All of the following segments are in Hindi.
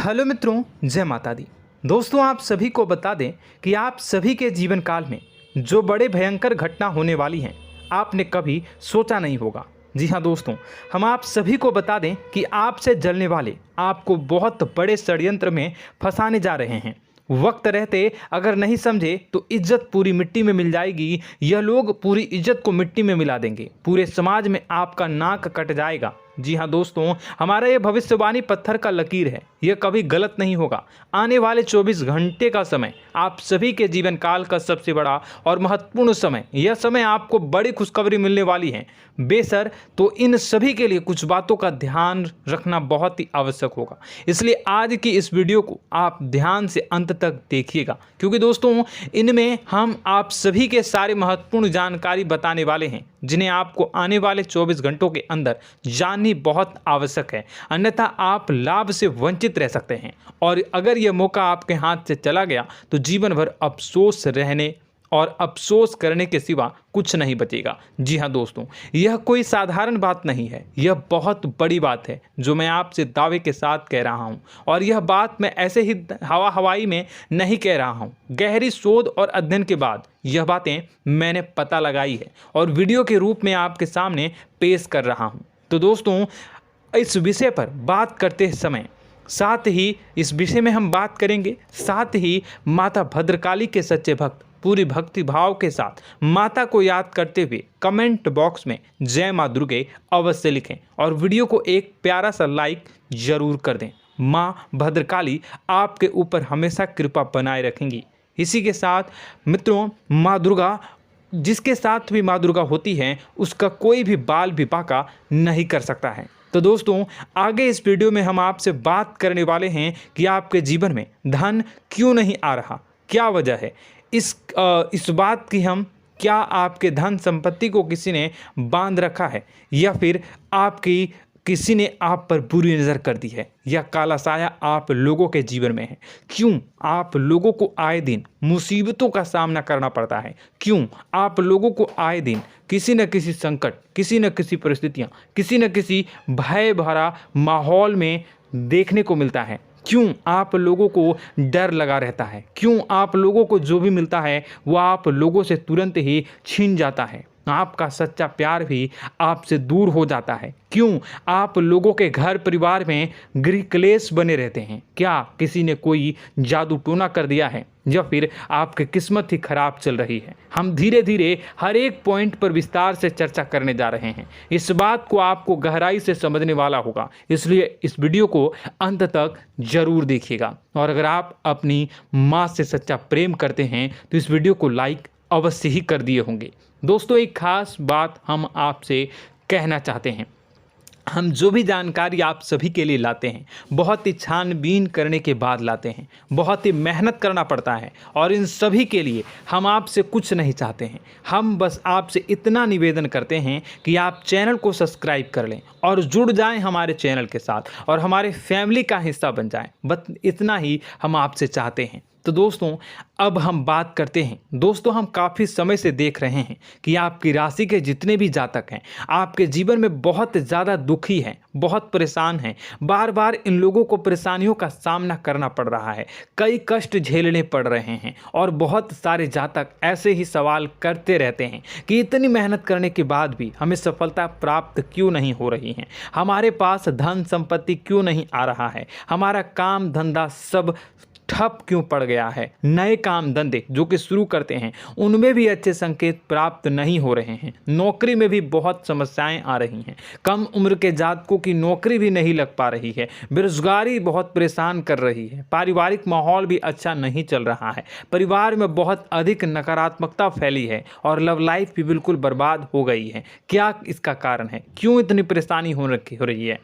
हेलो मित्रों, जय माता दी। दोस्तों, आप सभी को बता दें कि आप सभी के जीवन काल में जो बड़े भयंकर घटना होने वाली हैं, आपने कभी सोचा नहीं होगा। जी हाँ दोस्तों, हम आप सभी को बता दें कि आपसे जलने वाले आपको बहुत बड़े षड्यंत्र में फंसाने जा रहे हैं। वक्त रहते अगर नहीं समझे तो इज्जत पूरी मिट्टी में मिल जाएगी। यह लोग पूरी इज्जत को मिट्टी में मिला देंगे। पूरे समाज में आपका नाक कट जाएगा। जी हाँ दोस्तों, हमारा ये भविष्यवाणी पत्थर का लकीर है, यह कभी गलत नहीं होगा। आने वाले 24 घंटे का समय आप सभी के जीवन काल का सबसे बड़ा और महत्वपूर्ण समय। यह समय आपको बड़ी खुशखबरी मिलने वाली है बेसर, तो इन सभी के लिए कुछ बातों का ध्यान रखना बहुत ही आवश्यक होगा। इसलिए आज की इस वीडियो को आप ध्यान से अंत तक देखिएगा, क्योंकि दोस्तों इनमें हम आप सभी के सारे महत्वपूर्ण जानकारी बताने वाले हैं, जिन्हें आपको आने वाले 24 घंटों के अंदर जाननी बहुत आवश्यक है। अन्यथा आप लाभ से वंचित रह सकते हैं, और अगर यह मौका आपके हाथ से चला गया तो जीवन भर अफसोस रहने और अफसोस करने के सिवा कुछ नहीं बचेगा। जी हाँ दोस्तों, यह कोई साधारण बात नहीं है, यह बहुत बड़ी बात है जो मैं आपसे दावे के साथ कह रहा हूँ। और यह बात मैं ऐसे ही हवाई में नहीं कह रहा हूँ। गहरी शोध और अध्ययन के बाद यह बातें मैंने पता लगाई है और वीडियो के रूप में आपके सामने पेश कर रहा हूँ। तो दोस्तों, इस विषय पर बात करते समय साथ ही इस विषय में हम बात करेंगे, साथ ही माता भद्रकाली के सच्चे भक्त पूरी भक्ति भाव के साथ माता को याद करते हुए कमेंट बॉक्स में जय माँ दुर्गे अवश्य लिखें और वीडियो को एक प्यारा सा लाइक जरूर कर दें। माँ भद्रकाली आपके ऊपर हमेशा कृपा बनाए रखेंगी। इसी के साथ मित्रों, माँ दुर्गा, जिसके साथ भी माँ दुर्गा होती हैं, उसका कोई भी बाल भी बांका नहीं कर सकता है। तो दोस्तों, आगे इस वीडियो में हम आपसे बात करने वाले हैं कि आपके जीवन में धन क्यों नहीं आ रहा, क्या वजह है इस बात की। हम क्या आपके धन संपत्ति को किसी ने बांध रखा है, या फिर आपकी किसी ने आप पर बुरी नज़र कर दी है, या काला साया आप लोगों के जीवन में है। क्यों आप लोगों को आए दिन मुसीबतों का सामना करना पड़ता है, क्यों आप लोगों को आए दिन किसी न किसी संकट, किसी न किसी परिस्थितियाँ, किसी न किसी भय भरा माहौल में देखने को मिलता है, क्यों आप लोगों को डर लगा रहता है, क्यों आप लोगों को जो भी मिलता है वो आप लोगों से तुरंत ही छीन जाता है, आपका सच्चा प्यार भी आपसे दूर हो जाता है, क्यों आप लोगों के घर परिवार में गृह क्लेश बने रहते हैं। क्या किसी ने कोई जादू टोना कर दिया है, या फिर आपकी किस्मत ही खराब चल रही है। हम धीरे धीरे हर एक पॉइंट पर विस्तार से चर्चा करने जा रहे हैं। इस बात को आपको गहराई से समझने वाला होगा, इसलिए इस वीडियो को अंत तक जरूर देखिएगा। और अगर आप अपनी माँ से सच्चा प्रेम करते हैं तो इस वीडियो को लाइक अवश्य ही कर दिए होंगे। दोस्तों, एक खास बात हम आपसे कहना चाहते हैं। हम जो भी जानकारी आप सभी के लिए लाते हैं, बहुत ही छानबीन करने के बाद लाते हैं, बहुत ही मेहनत करना पड़ता है, और इन सभी के लिए हम आपसे कुछ नहीं चाहते हैं। हम बस आपसे इतना निवेदन करते हैं कि आप चैनल को सब्सक्राइब कर लें और जुड़ जाएं हमारे चैनल के साथ और हमारे फैमिली का हिस्सा बन जाएं। बस इतना ही हम आपसे चाहते हैं। तो दोस्तों, अब हम बात करते हैं। दोस्तों, हम काफ़ी समय से देख रहे हैं कि आपकी राशि के जितने भी जातक हैं, आपके जीवन में बहुत ज़्यादा दुखी हैं, बहुत परेशान हैं। बार बार इन लोगों को परेशानियों का सामना करना पड़ रहा है, कई कष्ट झेलने पड़ रहे हैं, और बहुत सारे जातक ऐसे ही सवाल करते रहते हैं कि इतनी मेहनत करने के बाद भी हमें सफलता प्राप्त क्यों नहीं हो रही है, हमारे पास धन संपत्ति क्यों नहीं आ रहा है, हमारा काम धंधा सब ठप क्यों पड़ गया है, नए काम धंधे जो कि शुरू करते हैं उनमें भी अच्छे संकेत प्राप्त नहीं हो रहे हैं, नौकरी में भी बहुत समस्याएं आ रही हैं, कम उम्र के जातकों की नौकरी भी नहीं लग पा रही है, बेरोजगारी बहुत परेशान कर रही है, पारिवारिक माहौल भी अच्छा नहीं चल रहा है, परिवार में बहुत अधिक नकारात्मकता फैली है, और लव लाइफ भी बिल्कुल बर्बाद हो गई है। क्या इसका कारण है, क्यों इतनी परेशानी हो रही है?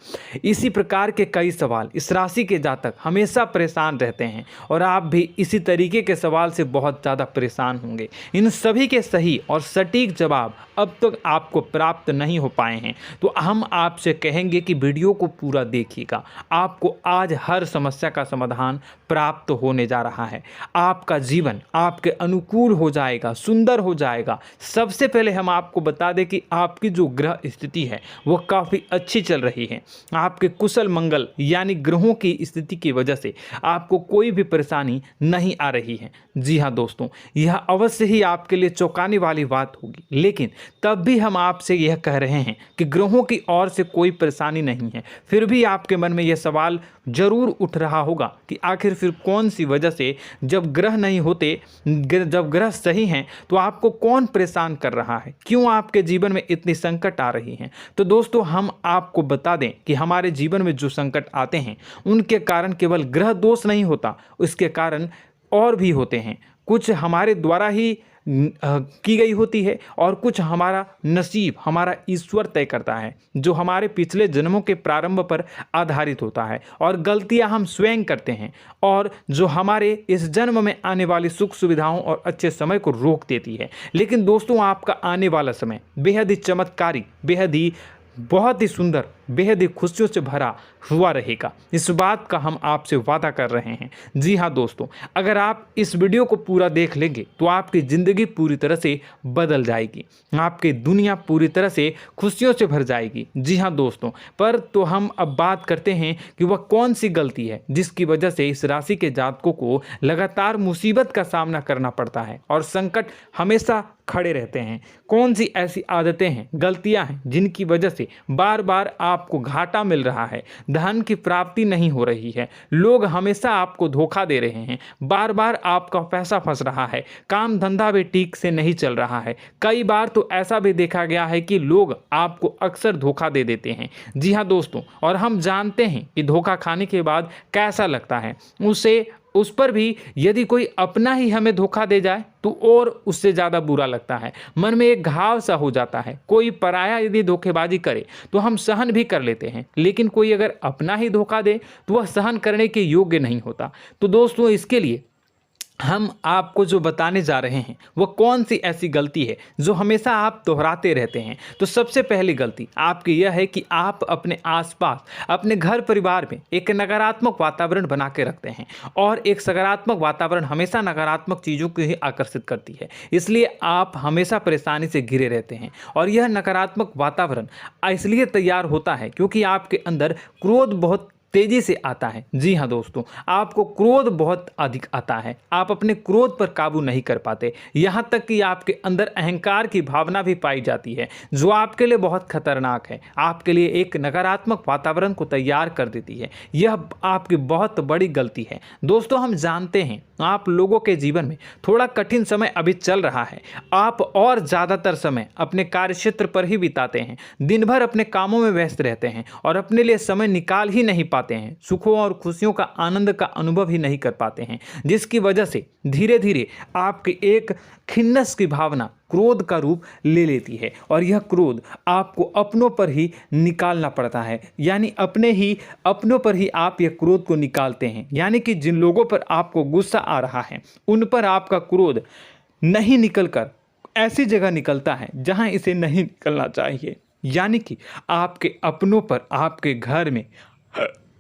इसी प्रकार के कई सवाल इस राशि के जातक हमेशा परेशान रहते हैं, और आप भी इसी तरीके के सवाल से बहुत ज़्यादा परेशान होंगे। इन सभी के सही और सटीक जवाब अब तक आपको प्राप्त नहीं हो पाए हैं, तो हम आपसे कहेंगे कि वीडियो को पूरा देखिएगा। आपको आज हर समस्या का समाधान प्राप्त होने जा रहा है। आपका जीवन आपके अनुकूल हो जाएगा, सुंदर हो जाएगा। सबसे पहले हम आपको बता दें कि आपकी जो ग्रह स्थिति है वो काफ़ी अच्छी चल रही है। आपके कुशल मंगल यानी ग्रहों की स्थिति की वजह से आपको कोई भी परेशानी नहीं आ रही है। जी हाँ दोस्तों, यह अवश्य ही आपके लिए चौंकाने वाली बात होगी, लेकिन तब भी हम आपसे यह कह रहे हैं कि ग्रहों की ओर से कोई परेशानी नहीं है। फिर भी आपके मन में यह सवाल जरूर उठ रहा होगा कि आखिर फिर कौन सी वजह से, जब ग्रह नहीं होते, जब ग्रह सही हैं, तो आपको कौन परेशान कर रहा है, क्यों आपके जीवन में इतनी संकट आ रही हैं। तो दोस्तों, हम आपको बता दें कि हमारे जीवन में जो संकट आते हैं उनके कारण केवल ग्रह दोष नहीं होता, उसके कारण और भी होते हैं। कुछ हमारे द्वारा ही की गई होती है और कुछ हमारा नसीब, हमारा ईश्वर तय करता है, जो हमारे पिछले जन्मों के प्रारंभ पर आधारित होता है। और गलतियां हम स्वयं करते हैं और जो हमारे इस जन्म में आने वाली सुख सुविधाओं और अच्छे समय को रोक देती है। लेकिन दोस्तों, आपका आने वाला समय बेहद ही चमत्कारी, बेहद ही बहुत ही सुंदर, बेहद ही खुशियों से भरा हुआ रहेगा। इस बात का हम आपसे वादा कर रहे हैं। जी हाँ दोस्तों, अगर आप इस वीडियो को पूरा देख लेंगे तो आपकी ज़िंदगी पूरी तरह से बदल जाएगी, आपकी दुनिया पूरी तरह से खुशियों से भर जाएगी। जी हाँ दोस्तों, पर तो हम अब बात करते हैं कि वह कौन सी गलती है जिसकी वजह से इस राशि के जातकों को लगातार मुसीबत का सामना करना पड़ता है और संकट हमेशा खड़े रहते हैं। कौन सी ऐसी आदतें हैं, गलतियां हैं जिनकी वजह से बार बार आपको घाटा मिल रहा है, धन की प्राप्ति नहीं हो रही है, लोग हमेशा आपको धोखा दे रहे हैं, बार बार आपका पैसा फंस रहा है, काम धंधा भी ठीक से नहीं चल रहा है। कई बार तो ऐसा भी देखा गया है कि लोग आपको अक्सर धोखा दे देते हैं। जी हाँ दोस्तों, और हम जानते हैं कि धोखा खाने के बाद कैसा लगता है। उस पर भी यदि कोई अपना ही हमें धोखा दे जाए तो और उससे ज़्यादा बुरा लगता है, मन में एक घाव सा हो जाता है। कोई पराया यदि धोखेबाजी करे तो हम सहन भी कर लेते हैं, लेकिन कोई अगर अपना ही धोखा दे तो वह सहन करने के योग्य नहीं होता। तो दोस्तों, इसके लिए हम आपको जो बताने जा रहे हैं वो कौन सी ऐसी गलती है जो हमेशा आप दोहराते रहते हैं। तो सबसे पहली गलती आपकी यह है कि आप अपने आसपास, अपने घर परिवार में एक नकारात्मक वातावरण बना के रखते हैं, और एक सकारात्मक वातावरण हमेशा नकारात्मक चीज़ों को ही आकर्षित करती है। इसलिए आप हमेशा परेशानी से घिरे रहते हैं, और यह नकारात्मक वातावरण इसलिए तैयार होता है क्योंकि आपके अंदर क्रोध बहुत तेजी से आता है। जी हाँ दोस्तों, आपको क्रोध बहुत अधिक आता है, आप अपने क्रोध पर काबू नहीं कर पाते, यहाँ तक कि आपके अंदर अहंकार की भावना भी पाई जाती है, जो आपके लिए बहुत खतरनाक है, आपके लिए एक नकारात्मक वातावरण को तैयार कर देती है। यह आपकी बहुत बड़ी गलती है। दोस्तों, हम जानते हैं आप लोगों के जीवन में थोड़ा कठिन समय अभी चल रहा है। आप और ज़्यादातर समय अपने कार्यक्षेत्र पर ही बिताते हैं, दिन भर अपने कामों में व्यस्त रहते हैं और अपने लिए समय निकाल ही नहीं पाते हैं, सुखों और खुशियों का आनंद का अनुभव ही नहीं कर पाते हैं, जिसकी वजह से धीरे धीरे आपकी एक खिन्नस की भावना क्रोध का रूप ले लेती है, और यह क्रोध आपको अपनों पर ही निकालना पड़ता है। यानी अपनों पर ही आप यह क्रोध को निकालते हैं। यानी कि जिन लोगों पर आपको गुस्सा आ रहा है उन पर आपका क्रोध नहीं निकलकर ऐसी जगह निकलता है जहां इसे नहीं निकलना चाहिए। यानी कि आपके अपनों पर, आपके घर में,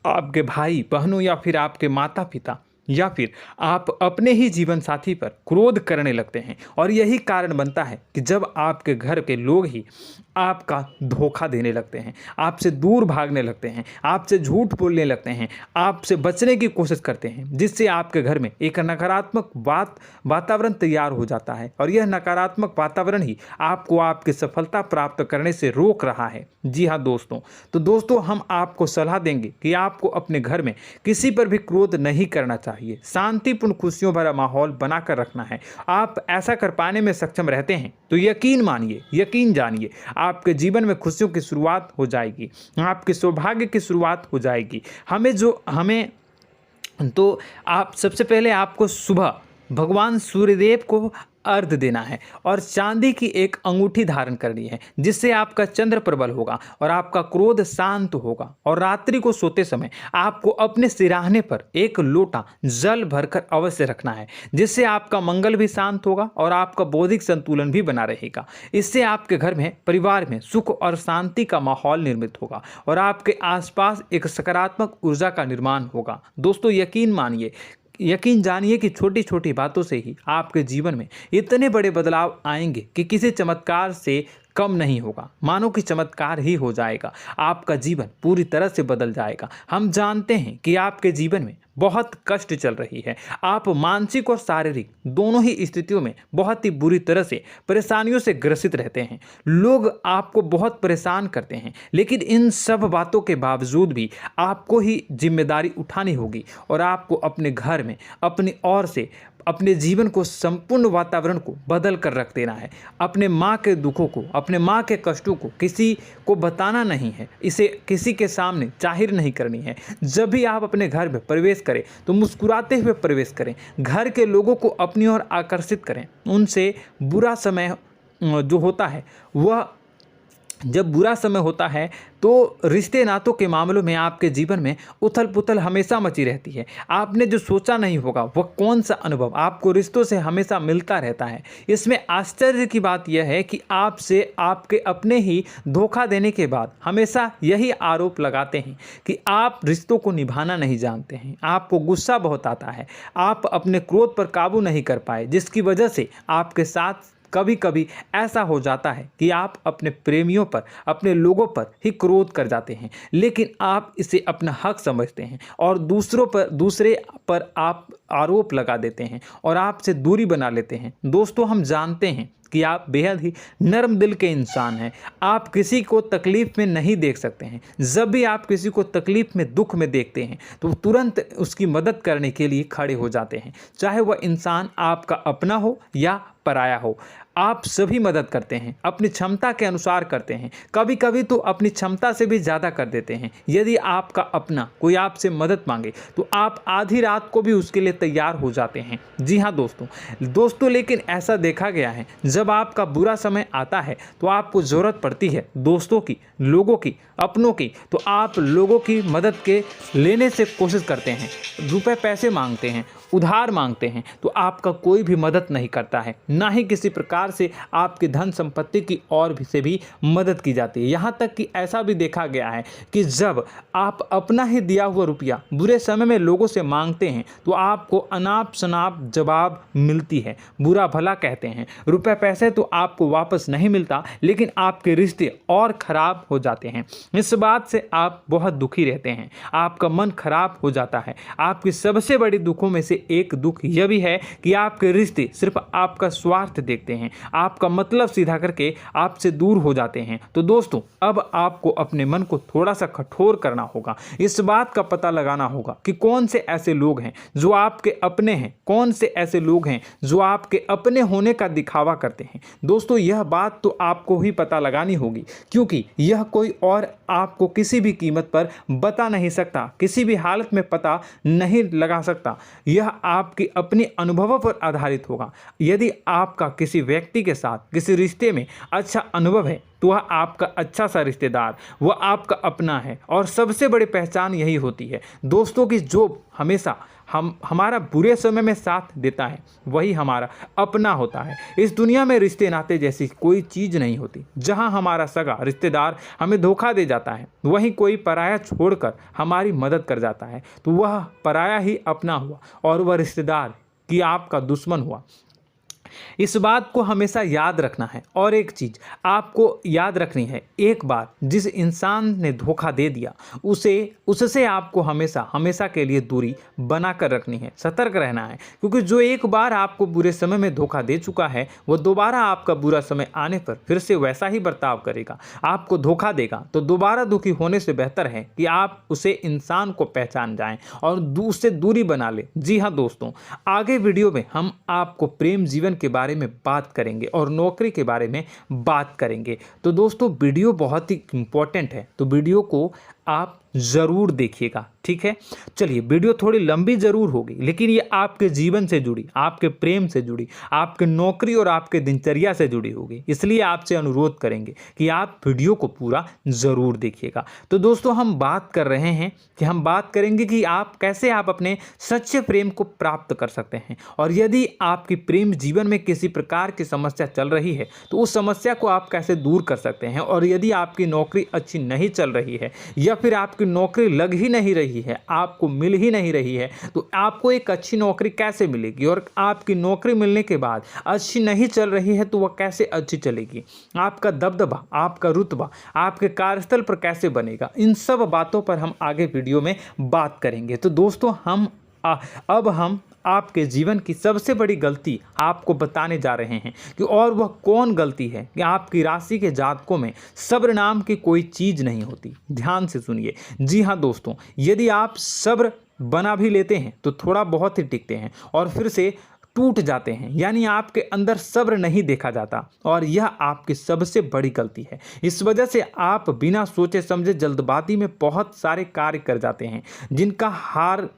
आपके भाई बहनों या फिर आपके माता पिता या फिर आप अपने ही जीवन साथी पर क्रोध करने लगते हैं, और यही कारण बनता है कि जब आपके घर के लोग ही आपका धोखा देने लगते हैं, आपसे दूर भागने लगते हैं, आपसे झूठ बोलने लगते हैं, आपसे बचने की कोशिश करते हैं, जिससे आपके घर में एक नकारात्मक वातावरण तैयार हो जाता है, और यह नकारात्मक वातावरण ही आपको आपकी सफलता प्राप्त करने से रोक रहा है। जी हाँ दोस्तों, तो दोस्तों, हम आपको सलाह देंगे कि आपको अपने घर में किसी पर भी क्रोध नहीं करना चाहिए, शांतिपूर्ण खुशियों भरा माहौल बनाकर रखना है। आप ऐसा कर पाने में सक्षम रहते हैं तो यकीन मानिए, यकीन जानिए, आपके जीवन में खुशियों की शुरुआत हो जाएगी, आपके सौभाग्य की शुरुआत हो जाएगी। आप सबसे पहले आपको सुबह भगवान सूर्यदेव को अर्घ्य देना है और चांदी की एक अंगूठी धारण करनी है, जिससे आपका चंद्र प्रबल होगा और आपका क्रोध शांत होगा। और रात्रि को सोते समय आपको अपने सिरहाने पर एक लोटा जल भरकर अवश्य रखना है, जिससे आपका मंगल भी शांत होगा और आपका बौद्धिक संतुलन भी बना रहेगा। इससे आपके घर में, परिवार में सुख और शांति का माहौल निर्मित होगा और आपके आसपास एक सकारात्मक ऊर्जा का निर्माण होगा। दोस्तों, यकीन जानिए कि छोटी छोटी बातों से ही आपके जीवन में इतने बड़े बदलाव आएंगे कि किसी चमत्कार से कम नहीं होगा। मानो कि चमत्कार ही हो जाएगा, आपका जीवन पूरी तरह से बदल जाएगा। हम जानते हैं कि आपके जीवन में बहुत कष्ट चल रही है, आप मानसिक और शारीरिक दोनों ही स्थितियों में बहुत ही बुरी तरह से परेशानियों से ग्रसित रहते हैं। लोग आपको बहुत परेशान करते हैं, लेकिन इन सब बातों के बावजूद भी आपको ही जिम्मेदारी उठानी होगी और आपको अपने घर में अपनी ओर से अपने जीवन को, संपूर्ण वातावरण को बदल कर रख देना है। अपने माँ के दुखों को, अपने माँ के कष्टों को किसी को बताना नहीं है, इसे किसी के सामने जाहिर नहीं करनी है। जब भी आप अपने घर में प्रवेश करें तो मुस्कुराते हुए प्रवेश करें, घर के लोगों को अपनी ओर आकर्षित करें। उनसे बुरा समय जो होता है वह जब बुरा समय होता है तो रिश्ते नातों के मामलों में आपके जीवन में उथल पुथल हमेशा मची रहती है। आपने जो सोचा नहीं होगा वह कौन सा अनुभव आपको रिश्तों से हमेशा मिलता रहता है। इसमें आश्चर्य की बात यह है कि आपसे आपके अपने ही धोखा देने के बाद हमेशा यही आरोप लगाते हैं कि आप रिश्तों को निभाना नहीं जानते हैं, आपको गुस्सा बहुत आता है, आप अपने क्रोध पर काबू नहीं कर पाए, जिसकी वजह से आपके साथ कभी कभी ऐसा हो जाता है कि आप अपने प्रेमियों पर, अपने लोगों पर ही क्रोध कर जाते हैं, लेकिन आप इसे अपना हक समझते हैं और दूसरे पर आप आरोप लगा देते हैं और आपसे दूरी बना लेते हैं। दोस्तों, हम जानते हैं कि आप बेहद ही नर्म दिल के इंसान हैं। आप किसी को तकलीफ में नहीं देख सकते हैं। जब भी आप किसी को तकलीफ में, दुख में देखते हैं तो तुरंत उसकी मदद करने के लिए खड़े हो जाते हैं, चाहे वह इंसान आपका अपना हो या पराया हो। आप सभी मदद करते हैं, अपनी क्षमता के अनुसार करते हैं, कभी कभी तो अपनी क्षमता से भी ज़्यादा कर देते हैं। यदि आपका अपना कोई आपसे मदद मांगे तो आप आधी रात को भी उसके लिए तैयार हो जाते हैं। जी हाँ दोस्तों, लेकिन ऐसा देखा गया है, जब आपका बुरा समय आता है तो आपको ज़रूरत पड़ती है दोस्तों की, लोगों की, अपनों की, तो आप लोगों की मदद के लेने से कोशिश करते हैं, रुपए पैसे मांगते हैं, उधार मांगते हैं, तो आपका कोई भी मदद नहीं करता है, ना ही किसी प्रकार से आपकी धन संपत्ति की ओर से भी मदद की जाती है। यहाँ तक कि ऐसा भी देखा गया है कि जब आप अपना ही दिया हुआ रुपया बुरे समय में लोगों से मांगते हैं तो आपको अनाप शनाप जवाब मिलती है, बुरा भला कहते हैं। रुपए पैसे तो आपको वापस नहीं मिलता, लेकिन आपके रिश्ते और खराब हो जाते हैं। इस बात से आप बहुत दुखी रहते हैं, आपका मन खराब हो जाता है। आपकी सबसे बड़ी दुखों में से एक दुख यह भी है कि आपके रिश्ते सिर्फ आपका स्वार्थ देखते हैं, आपका मतलब सीधा करके आपसे दूर हो जाते हैं। तो दोस्तों, अब आपको अपने मन को थोड़ा सा कठोर करना होगा, इस बात का पता लगाना होगा कि कौन से ऐसे लोग हैं जो आपके अपने हैं, कौन से ऐसे लोग हैं जो आपके अपने होने का दिखावा करते हैं। दोस्तों, यह बात तो आपको ही पता लगानी होगी, क्योंकि यह कोई और आपको किसी भी कीमत पर बता नहीं सकता, किसी भी हालत में पता नहीं लगा सकता। यह आपकी अपने अनुभवों पर आधारित होगा। यदि आपका किसी व्यक्ति के साथ किसी रिश्ते में अच्छा अनुभव है तो वह आपका अच्छा सा रिश्तेदार, वह आपका अपना है। और सबसे बड़ी पहचान यही होती है दोस्तों की जो हमेशा हमारा बुरे समय में साथ देता है वही हमारा अपना होता है। इस दुनिया में रिश्ते नाते जैसी कोई चीज़ नहीं होती। जहां हमारा सगा रिश्तेदार हमें धोखा दे जाता है, वहीं कोई पराया छोड़कर हमारी मदद कर जाता है, तो वह पराया ही अपना हुआ और वह रिश्तेदार की आपका दुश्मन हुआ। इस बात को हमेशा याद रखना है। और एक चीज़ आपको याद रखनी है, एक बार जिस इंसान ने धोखा दे दिया उससे आपको हमेशा के लिए दूरी बना कर रखनी है, सतर्क रहना है। क्योंकि जो एक बार आपको बुरे समय में धोखा दे चुका है वो दोबारा आपका बुरा समय आने पर फिर से वैसा ही बर्ताव करेगा, आपको धोखा देगा। तो दोबारा दुखी होने से बेहतर है कि आप उसे इंसान को पहचान जाएं और उससे दूरी बना लें। जी हाँ दोस्तों, आगे वीडियो में हम आपको प्रेम जीवन के बारे में बात करेंगे और नौकरी के बारे में बात करेंगे। तो दोस्तों, वीडियो बहुत ही इम्पोर्टेंट है, तो वीडियो को आप ज़रूर देखिएगा, ठीक है। चलिए, वीडियो थोड़ी लंबी ज़रूर होगी, लेकिन ये आपके जीवन से जुड़ी, आपके प्रेम से जुड़ी, आपके नौकरी और आपके दिनचर्या से जुड़ी होगी, इसलिए आपसे अनुरोध करेंगे कि आप वीडियो को पूरा ज़रूर देखिएगा। तो दोस्तों, हम बात कर रहे हैं कि हम बात करेंगे कि आप कैसे आप अपने सच्चे प्रेम को प्राप्त कर सकते हैं, और यदि आपकी प्रेम जीवन में किसी प्रकार की समस्या चल रही है तो उस समस्या को आप कैसे दूर कर सकते हैं, और यदि आपकी नौकरी अच्छी नहीं चल रही है या फिर आपकी नौकरी लग ही नहीं रही है, आपको मिल ही नहीं रही है, तो आपको एक अच्छी नौकरी कैसे मिलेगी, और आपकी नौकरी मिलने के बाद अच्छी नहीं चल रही है तो वह कैसे अच्छी चलेगी, आपका दबदबा, आपका रुतबा आपके कार्यस्थल पर कैसे बनेगा, इन सब बातों पर हम आगे वीडियो में बात करेंगे। तो दोस्तों, अब हम आपके जीवन की सबसे बड़ी गलती आपको बताने जा रहे हैं कि और वह कौन गलती है कि आपकी राशि के जातकों में सब्र नाम की कोई चीज़ नहीं होती। ध्यान से सुनिए। जी हाँ दोस्तों, यदि आप सब्र बना भी लेते हैं तो थोड़ा बहुत ही टिकते हैं और फिर से टूट जाते हैं, यानी आपके अंदर सब्र नहीं देखा जाता, और यह आपकी सबसे बड़ी गलती है। इस वजह से आप बिना सोचे समझे जल्दबाजी में बहुत सारे कार्य कर जाते हैं, जिसका हार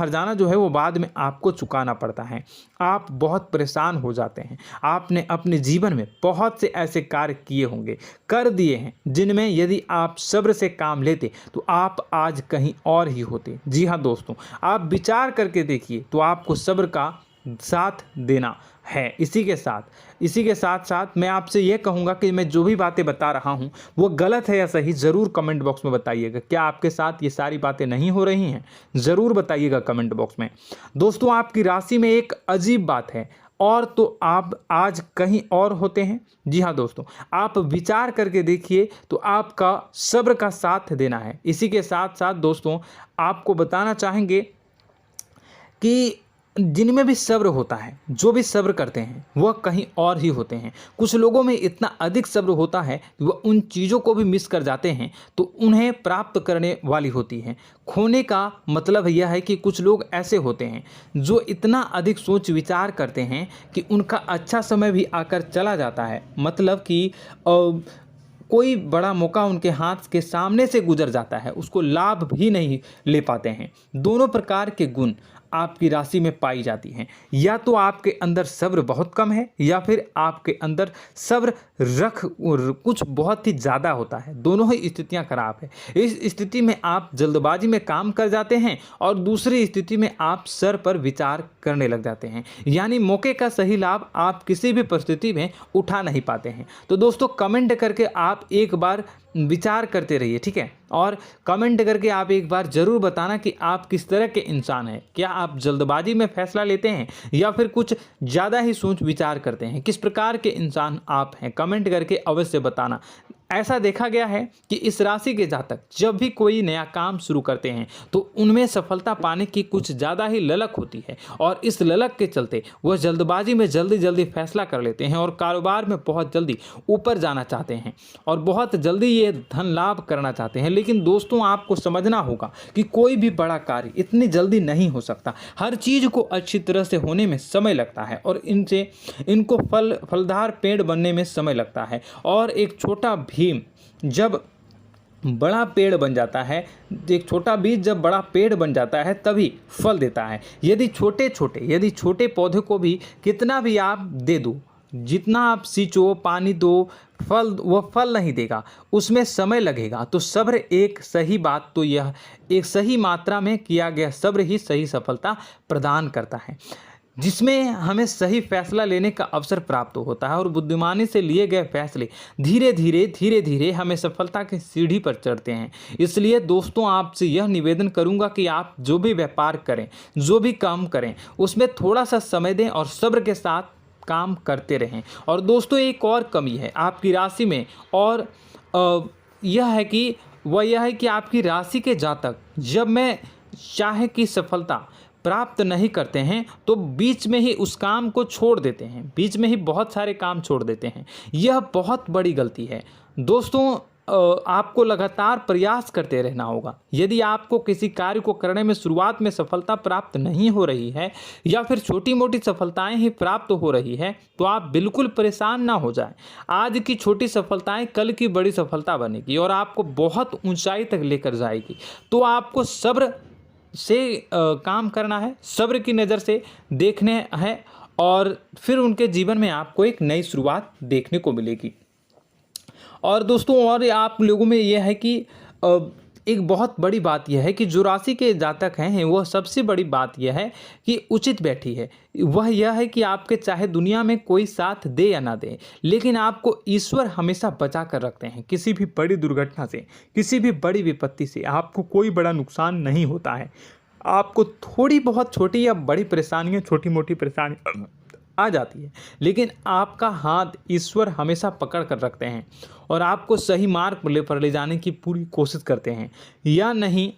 जाना जो है वो बाद में आपको चुकाना पड़ता है। आप बहुत परेशान हो जाते हैं। आपने अपने जीवन में बहुत से ऐसे कार्य किए होंगे, कर दिए हैं, जिनमें यदि आप सब्र से काम लेते तो आप आज कहीं और ही होते। जी हाँ दोस्तों, आप विचार करके देखिए तो आपको सब्र का साथ देना है। इसी के साथ साथ मैं आपसे यह कहूँगा कि मैं जो भी बातें बता रहा हूँ वो गलत है या सही, ज़रूर कमेंट बॉक्स में बताइएगा। क्या आपके साथ ये सारी बातें नहीं हो रही हैं? ज़रूर बताइएगा कमेंट बॉक्स में। दोस्तों, आपकी राशि में एक अजीब बात है, और तो आप आज कहीं और होते हैं। जी हाँ दोस्तों, आप विचार करके देखिए तो आपका सब्र का साथ देना है। इसी के साथ साथ दोस्तों, आपको बताना चाहेंगे कि जिनमें भी सब्र होता है, जो भी सब्र करते हैं वह कहीं और ही होते हैं। कुछ लोगों में इतना अधिक सब्र होता है कि वह उन चीज़ों को भी मिस कर जाते हैं तो उन्हें प्राप्त करने वाली होती हैं। खोने का मतलब यह है कि कुछ लोग ऐसे होते हैं जो इतना अधिक सोच विचार करते हैं कि उनका अच्छा समय भी आकर चला जाता है, मतलब कि कोई बड़ा मौका उनके हाथ के सामने से गुजर जाता है, उसको लाभ भी नहीं ले पाते हैं। दोनों प्रकार के गुण आपकी राशि में पाई जाती हैं। या तो आपके अंदर सब्र बहुत कम है या फिर आपके अंदर सब्र कुछ बहुत ही ज़्यादा होता है। दोनों ही स्थितियां खराब है। इस स्थिति में आप जल्दबाजी में काम कर जाते हैं और दूसरी स्थिति में आप सर पर विचार करने लग जाते हैं, यानी मौके का सही लाभ आप किसी भी परिस्थिति में उठा नहीं पाते हैं। तो दोस्तों, कमेंट करके आप एक बार विचार करते रहिए, ठीक है, और कमेंट करके आप एक बार ज़रूर बताना कि आप किस तरह के इंसान हैं। क्या आप जल्दबाजी में फैसला लेते हैं या फिर कुछ ज़्यादा ही सोच विचार करते हैं? किस प्रकार के इंसान आप हैं, कमेंट करके अवश्य बताना। ऐसा देखा गया है कि इस राशि के जातक जब भी कोई नया काम शुरू करते हैं तो उनमें सफलता पाने की कुछ ज़्यादा ही ललक होती है, और इस ललक के चलते वह जल्दबाजी में जल्दी फैसला कर लेते हैं और कारोबार में बहुत जल्दी ऊपर जाना चाहते हैं और बहुत जल्दी ये धन लाभ करना चाहते हैं। लेकिन दोस्तों, आपको समझना होगा कि कोई भी बड़ा कार्य इतनी जल्दी नहीं हो सकता। हर चीज़ को अच्छी तरह से होने में समय लगता है और इनको फलदार पेड़ बनने में समय लगता है। और एक छोटा भीम जब बड़ा पेड़ बन जाता है, एक छोटा बीज जब बड़ा पेड़ बन जाता है तभी फल देता है। यदि छोटे पौधे को भी कितना भी आप दे दो, जितना आप सींचो, पानी दो, वह फल नहीं देगा, उसमें समय लगेगा। तो सब्र एक सही बात, तो यह एक सही मात्रा में किया गया सब्र ही सही सफलता प्रदान करता है, जिसमें हमें सही फैसला लेने का अवसर प्राप्त होता है और बुद्धिमानी से लिए गए फैसले धीरे धीरे हमें सफलता की सीढ़ी पर चढ़ते हैं। इसलिए दोस्तों, आपसे यह निवेदन करूंगा कि आप जो भी व्यापार करें, जो भी काम करें, उसमें थोड़ा सा समय दें और सब्र के साथ काम करते रहें। और दोस्तों, एक और कमी है आपकी राशि में, और यह है कि आपकी राशि के जातक जब में चाहे कि सफलता प्राप्त नहीं करते हैं तो बीच में ही उस काम को छोड़ देते हैं, बीच में ही बहुत सारे काम छोड़ देते हैं। यह बहुत बड़ी गलती है दोस्तों। आपको लगातार प्रयास करते रहना होगा। यदि आपको किसी कार्य को करने में शुरुआत में सफलता प्राप्त नहीं हो रही है या फिर छोटी मोटी सफलताएं ही प्राप्त हो रही है तो आप बिल्कुल परेशान ना हो जाएं। आज की छोटी सफलताएं कल की बड़ी सफलता बनेगी और आपको बहुत ऊंचाई तक लेकर जाएगी। तो आपको सब्र से काम करना है, सब्र की नज़र से देखने हैं और फिर उनके जीवन में आपको एक नई शुरुआत देखने को मिलेगी। और दोस्तों और आप लोगों में यह है कि एक बहुत बड़ी बात यह है कि जो राशि के जातक हैं वह सबसे बड़ी बात यह है कि उचित बैठी है। वह यह है कि आपके चाहे दुनिया में कोई साथ दे या ना दे, लेकिन आपको ईश्वर हमेशा बचा कर रखते हैं। किसी भी बड़ी दुर्घटना से, किसी भी बड़ी विपत्ति से आपको कोई बड़ा नुकसान नहीं होता है। आपको थोड़ी बहुत छोटी या बड़ी परेशानियाँ, छोटी मोटी परेशानी आ जाती है, लेकिन आपका हाथ ईश्वर हमेशा पकड़ कर रखते हैं और आपको सही मार्ग पर ले जाने की पूरी कोशिश करते हैं। या नहीं,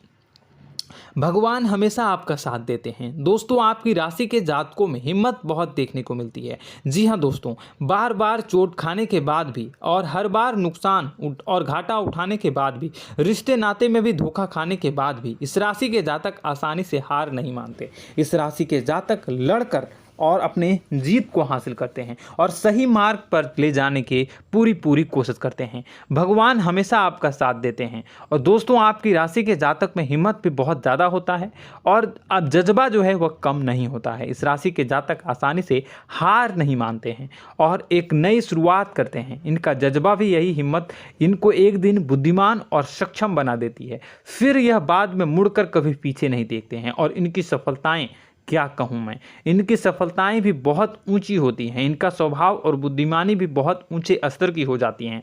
भगवान हमेशा आपका साथ देते हैं। दोस्तों आपकी राशि के जातकों में हिम्मत बहुत देखने को मिलती है। जी हाँ दोस्तों, बार बार चोट खाने के बाद भी और हर बार नुकसान और घाटा उठाने के बाद भी, रिश्ते नाते में भी धोखा खाने के बाद भी इस राशि के जातक आसानी से हार नहीं मानते। इस राशि के जातक लड़कर और अपने जीत को हासिल करते हैं और सही मार्ग पर ले जाने की पूरी कोशिश करते हैं। भगवान हमेशा आपका साथ देते हैं। और दोस्तों आपकी राशि के जातक में हिम्मत भी बहुत ज़्यादा होता है और अब जज्बा जो है वह कम नहीं होता है। इस राशि के जातक आसानी से हार नहीं मानते हैं और एक नई शुरुआत करते हैं। इनका जज्बा भी, यही हिम्मत इनको एक दिन बुद्धिमान और सक्षम बना देती है। फिर यह बाद में मुड़कर कभी पीछे नहीं देखते हैं और इनकी सफलताएं, क्या कहूँ मैं, इनकी सफलताएं भी बहुत ऊंची होती हैं। इनका स्वभाव और बुद्धिमानी भी बहुत ऊंचे स्तर की हो जाती हैं।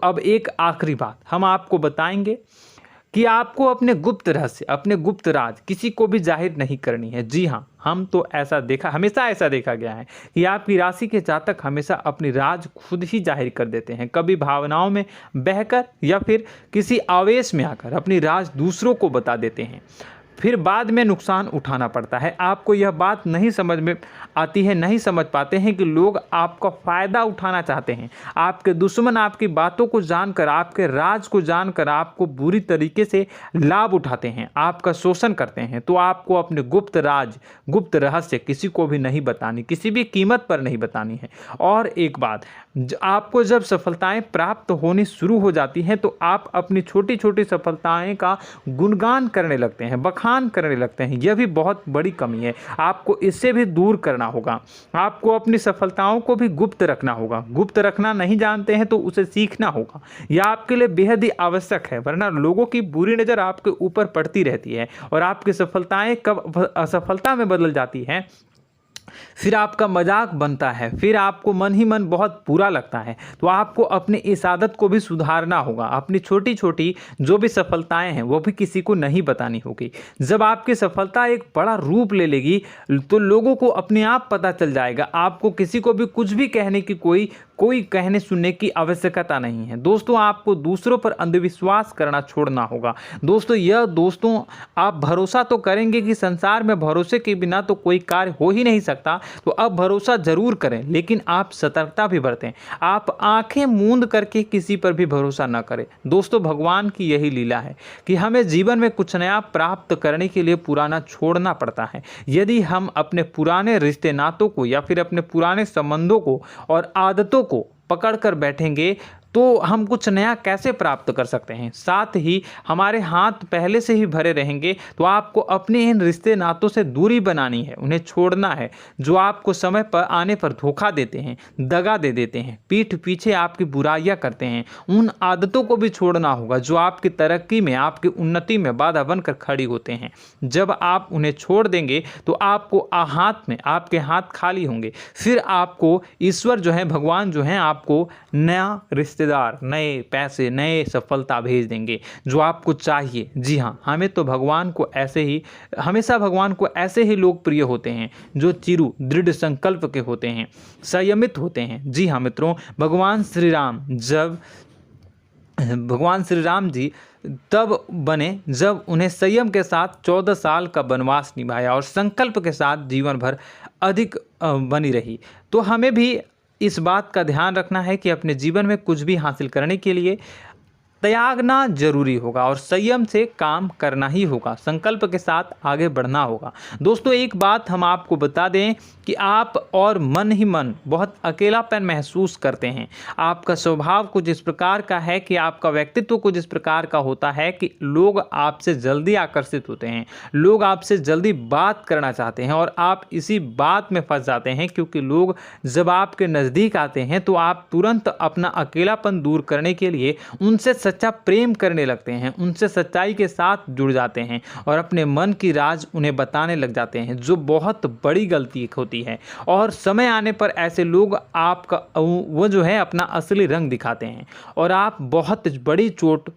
अब एक आखिरी बात हम आपको बताएंगे कि आपको अपने गुप्त रहस्य, अपने गुप्त राज किसी को भी जाहिर नहीं करनी है। जी हाँ, हम तो हमेशा ऐसा देखा गया है कि आपकी राशि के जातक हमेशा अपनी राज खुद ही जाहिर कर देते हैं। कभी भावनाओं में बहकर या फिर किसी आवेश में आकर अपनी राज दूसरों को बता देते हैं, फिर बाद में नुकसान उठाना पड़ता है। आपको यह बात नहीं समझ में आती है, नहीं समझ पाते हैं कि लोग आपका फ़ायदा उठाना चाहते हैं। आपके दुश्मन आपकी बातों को जानकर, आपके राज को जानकर आपको बुरी तरीके से लाभ उठाते हैं, आपका शोषण करते हैं। तो आपको अपने गुप्त राज, गुप्त रहस्य किसी को भी नहीं बतानी, किसी भी कीमत पर नहीं बतानी है। और एक बात, आपको जब सफलताएं प्राप्त होनी शुरू हो जाती हैं तो आप अपनी छोटी छोटी सफलताएं का गुणगान करने लगते हैं, बखान करने लगते हैं। यह भी बहुत बड़ी कमी है, आपको इससे भी दूर करना होगा। आपको अपनी सफलताओं को भी गुप्त रखना होगा। गुप्त रखना नहीं जानते हैं तो उसे सीखना होगा। यह आपके लिए बेहद ही आवश्यक है, वरना लोगों की बुरी नज़र आपके ऊपर पड़ती रहती है और आपकी सफलताएं कब असफलता में बदल जाती हैं, फिर आपका मजाक बनता है, फिर आपको मन ही मन बहुत बुरा लगता है। तो आपको अपनी इस आदत को भी सुधारना होगा। अपनी छोटी छोटी जो भी सफलताएं हैं वो भी किसी को नहीं बतानी होगी। जब आपकी सफलता एक बड़ा रूप ले लेगी तो लोगों को अपने आप पता चल जाएगा। आपको किसी को भी कुछ भी कहने की कोई कहने सुनने की आवश्यकता नहीं है। दोस्तों आपको दूसरों पर अंधविश्वास करना छोड़ना होगा। दोस्तों आप भरोसा तो करेंगे कि संसार में भरोसे के बिना तो कोई कार्य हो ही नहीं सकता, तो अब भरोसा जरूर करें, लेकिन आप सतर्कता भी बरतें। आप आंखें मूंद करके किसी पर भी भरोसा न करें। दोस्तों भगवान की यही लीला है कि हमें जीवन में कुछ नया प्राप्त करने के लिए पुराना छोड़ना पड़ता है। यदि हम अपने पुराने रिश्ते नातों को या फिर अपने पुराने संबंधों को और आदतों को पकड़ कर बैठेंगे तो हम कुछ नया कैसे प्राप्त कर सकते हैं। साथ ही हमारे हाथ पहले से ही भरे रहेंगे। तो आपको अपने इन रिश्ते नातों से दूरी बनानी है, उन्हें छोड़ना है जो आपको समय पर आने पर धोखा देते हैं, दगा दे देते हैं, पीठ पीछे आपकी बुराइयां करते हैं। उन आदतों को भी छोड़ना होगा जो आपकी तरक्की में, आपकी उन्नति में बाधा बनकर खड़ी होते हैं। जब आप उन्हें छोड़ देंगे तो आपके हाथ खाली होंगे। फिर आपको ईश्वर जो है, भगवान जो है, आपको नया रिश्तेदार, नए पैसे, नए सफलता भेज देंगे जो आपको चाहिए। जी हाँ, हमेशा भगवान को ऐसे ही लोग प्रिय होते हैं जो चिरु दृढ़ संकल्प के होते हैं, संयमित होते हैं। जी हाँ मित्रों, भगवान श्री राम जी तब बने जब उन्हें संयम के साथ 14 साल का वनवास निभाया और संकल्प के साथ जीवन भर अधिक बनी रही। तो हमें भी इस बात का ध्यान रखना है कि अपने जीवन में कुछ भी हासिल करने के लिए त्यागना जरूरी होगा और संयम से काम करना ही होगा, संकल्प के साथ आगे बढ़ना होगा। दोस्तों एक बात हम आपको बता दें कि आप और मन ही मन बहुत अकेलापन महसूस करते हैं। आपका स्वभाव कुछ इस प्रकार का है कि आपका व्यक्तित्व कुछ इस प्रकार का होता है कि लोग आपसे जल्दी आकर्षित होते हैं, लोग आपसे जल्दी बात करना चाहते हैं और आप इसी बात में फंस जाते हैं, क्योंकि लोग जब आपके नज़दीक आते हैं तो आप तुरंत अपना अकेलापन दूर करने के लिए उनसे सच्चा प्रेम करने लगते हैं, उनसे सच्चाई के साथ जुड़ जाते हैं और अपने मन की राज उन्हें बताने लग जाते हैं, जो बहुत बड़ी गलती होती है। और समय आने पर ऐसे लोग आपका वो जो है अपना असली रंग दिखाते हैं और आप बहुत बड़ी चोट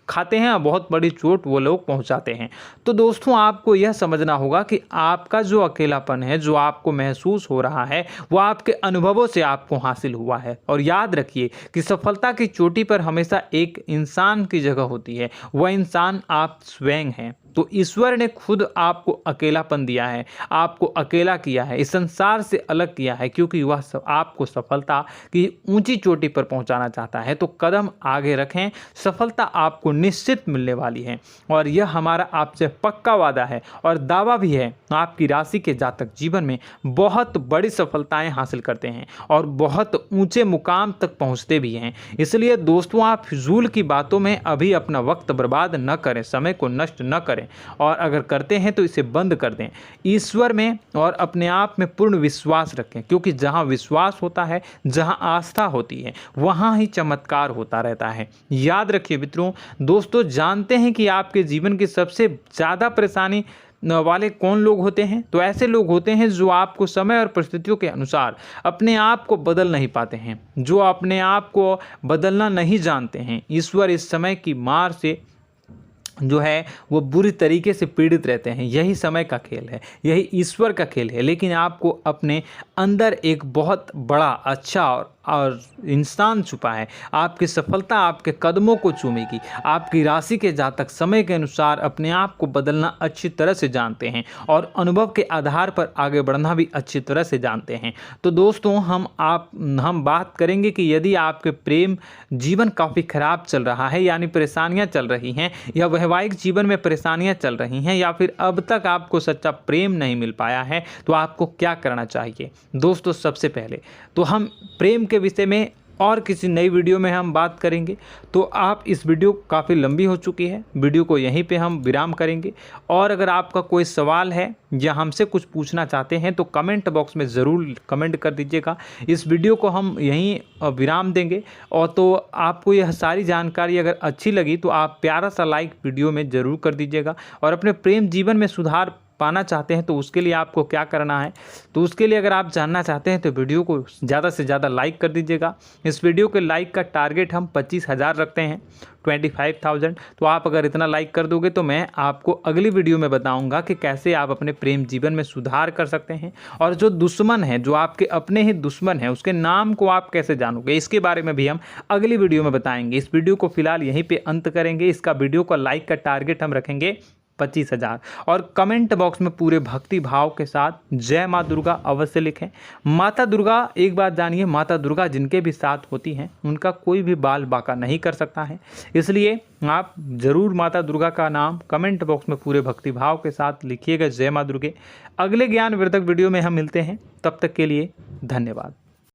खाते हैं, बहुत बड़ी चोट वो लोग पहुंचाते हैं। तो दोस्तों आपको यह समझना होगा कि आपका जो अकेलापन है, जो आपको महसूस हो रहा है, वो आपके अनुभवों से आपको हासिल हुआ है। और याद रखिए कि सफलता की चोटी पर हमेशा एक इंसान की जगह होती है, वह इंसान आप स्वयं हैं। तो ईश्वर ने खुद आपको अकेलापन दिया है, आपको अकेला किया है, इस संसार से अलग किया है, क्योंकि वह आपको सफलता की ऊंची चोटी पर पहुंचाना चाहता है। तो कदम आगे रखें, सफलता आपको निश्चित मिलने वाली है और यह हमारा आपसे पक्का वादा है और दावा भी है। आपकी राशि के जातक जीवन में बहुत बड़ी सफलताएं हासिल करते हैं और बहुत ऊंचे मुकाम तक पहुंचते भी हैं। इसलिए दोस्तों आप फिजूल की बातों में अभी अपना वक्त बर्बाद न करें, समय को नष्ट न करें और अगर करते हैं तो इसे बंद कर दें। ईश्वर में और अपने आप में पूर्ण विश्वास रखें, क्योंकि जहां विश्वास होता है, जहां आस्था होती है, वहां ही चमत्कार होता रहता है। याद रखिए मित्रों, दोस्तों जानते हैं कि आपके जीवन की सबसे ज़्यादा परेशानी वाले कौन लोग होते हैं? तो ऐसे लोग होते हैं जो आपको समय और परिस्थितियों के अनुसार अपने आप को बदल नहीं पाते हैं, जो अपने आप को बदलना नहीं जानते हैं। ईश्वर इस समय की मार से जो है वो बुरी तरीके से पीड़ित रहते हैं। यही समय का खेल है, यही ईश्वर का खेल है। लेकिन आपको अपने अंदर एक बहुत बड़ा अच्छा और इंसान छुपा है। आपकी सफलता आपके कदमों को चूमेगी। आपकी राशि के जातक समय के अनुसार अपने आप को बदलना अच्छी तरह से जानते हैं और अनुभव के आधार पर आगे बढ़ना भी अच्छी तरह से जानते हैं। तो दोस्तों हम बात करेंगे कि यदि आपके प्रेम जीवन काफ़ी खराब चल रहा है, यानी परेशानियां चल रही हैं, या वैवाहिक जीवन में परेशानियां चल रही हैं, या फिर अब तक आपको सच्चा प्रेम नहीं मिल पाया है, तो आपको क्या करना चाहिए। दोस्तों सबसे पहले तो हम प्रेम के विषय में और किसी नई वीडियो में हम बात करेंगे। तो आप इस वीडियो काफ़ी लंबी हो चुकी है, वीडियो को यहीं पे हम विराम करेंगे। और अगर आपका कोई सवाल है या हमसे कुछ पूछना चाहते हैं तो कमेंट बॉक्स में ज़रूर कमेंट कर दीजिएगा। इस वीडियो को हम यहीं विराम देंगे। और तो आपको यह सारी जानकारी अगर अच्छी लगी तो आप प्यारा सा लाइक वीडियो में ज़रूर कर दीजिएगा। और अपने प्रेम जीवन में सुधार पाना चाहते हैं तो उसके लिए आपको क्या करना है, तो उसके लिए अगर आप जानना चाहते हैं तो वीडियो को ज़्यादा से ज़्यादा लाइक कर दीजिएगा। इस वीडियो के लाइक का टारगेट हम 25,000 रखते हैं, 25,000। तो आप अगर इतना लाइक कर दोगे तो मैं आपको अगली वीडियो में बताऊंगा कि कैसे आप अपने प्रेम जीवन में सुधार कर सकते हैं। और जो दुश्मन है, जो आपके अपने ही दुश्मन है, उसके नाम को आप कैसे जानोगे, इसके बारे में भी हम अगली वीडियो में बताएंगे। इस वीडियो को फिलहाल यहीं पर अंत करेंगे। इसका वीडियो का लाइक का टारगेट हम रखेंगे 25,000। और कमेंट बॉक्स में पूरे भक्ति भाव के साथ जय माँ दुर्गा अवश्य लिखें। माता दुर्गा, एक बात जानिए, माता दुर्गा जिनके भी साथ होती हैं उनका कोई भी बाल बांका नहीं कर सकता है। इसलिए आप ज़रूर माता दुर्गा का नाम कमेंट बॉक्स में पूरे भक्ति भाव के साथ लिखिएगा, जय माँ दुर्गे। अगले ज्ञानवर्धक वीडियो में हम मिलते हैं, तब तक के लिए धन्यवाद।